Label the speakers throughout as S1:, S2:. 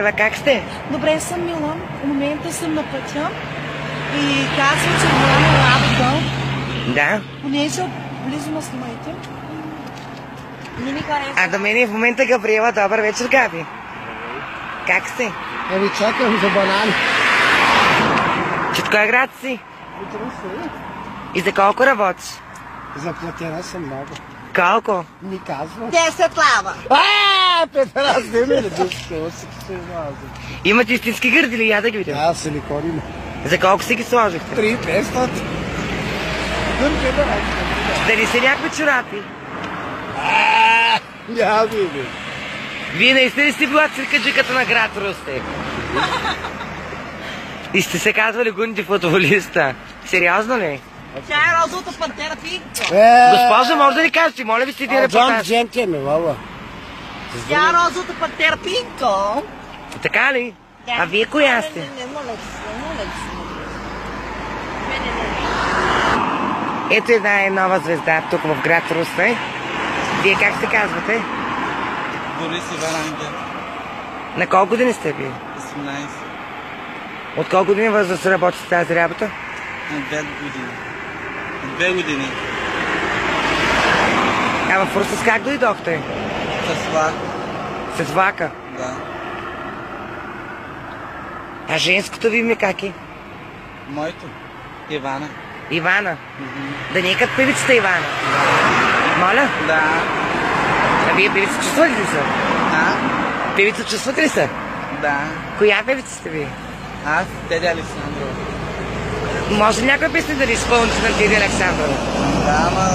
S1: Ева, как сте?
S2: Добре съм, мила. В момента съм на пътя и казва, че няма работа.
S1: Да.
S2: Понеже близо ме снимайте. Не ми харесва.
S1: А до мен е в момента Габриела. Добър вечер, Габи. Как сте?
S3: Еми чакам за банани.
S1: Че от кой град си?
S3: От Русе.
S1: И за колко работиш?
S3: Заплатена съм много.
S1: Колко?
S3: Ми казва.
S2: 10 лава.
S3: Петър, не ме дъвка, се ваза.
S1: Имате истински гърди ли? Я да ги видим.
S3: Да, силикони има.
S1: За колко си ги сложихте?
S3: 3500. Дънка да рачка.
S1: Дали са някакви чорапи?
S3: Няма биби.
S1: Вие наистина ли сте била циркаджиката на град Русе? И сте се казвали гунди футболиста. Сериозно ли?
S2: Тя е розовата пантера пинка.
S1: Госпожо, може да ли кажете? Моля ви, сте един
S3: Джон
S1: репортаж.
S3: Дженкен, вала.
S2: Тя е розовата пантера пинка.
S1: Така ли? А вие коя сте?
S2: Не, моля се.
S1: Ето една нова звезда тук в град Русе. Вие как се казвате?
S4: Борис Иван Ангел,
S1: На колко години сте били?
S4: 18,
S1: От колко години възраст работите тази работа?
S4: на 2 години. 2 години.
S1: А в Русе с как дойдохте?
S4: С влак,
S1: С влака.
S4: да.
S1: А женското ви име как е?
S4: Моето, Ивана.
S1: Ивана. Да не е като певицата Ивана. Моля?
S4: Да.
S1: А вие певица чувствате ли са?
S4: А?
S1: Певица чувствате ли са?
S4: Да.
S1: Коя певица сте ви?
S4: Аз, Теди Александрова.
S1: Може ли някоя песня да ви изпълните на Теди Александрова?
S4: Да, ама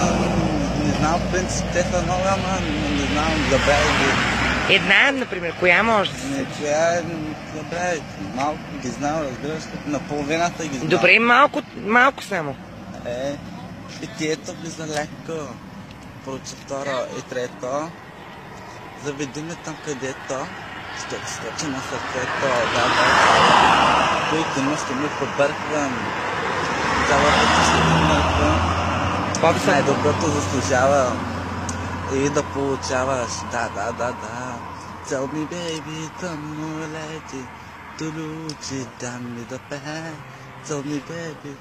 S4: не знам, в принцип, те са много, ама не знам, забравя ги.
S1: Една, например. Коя може?
S4: Не, че забравя, малко ги знам, разбираш, наполовината ги знам.
S1: Добре, малко само.
S4: Питието влиза леко. Поручи второ и трето. Заведи ме там където. Ще ти скочи на сърцето. Да. Които ще ми побърквам. Цялата ти ще ми мърквам.
S1: По-високо.
S4: Най-доброто заслужава. И да получаваш. Да. Tell me baby, tell me lady. Тулучи, дай ми да пее. Tell me baby.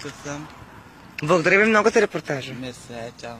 S4: Тук съм.
S1: Благодаря ви много за репортажа.
S4: Мерси, чао.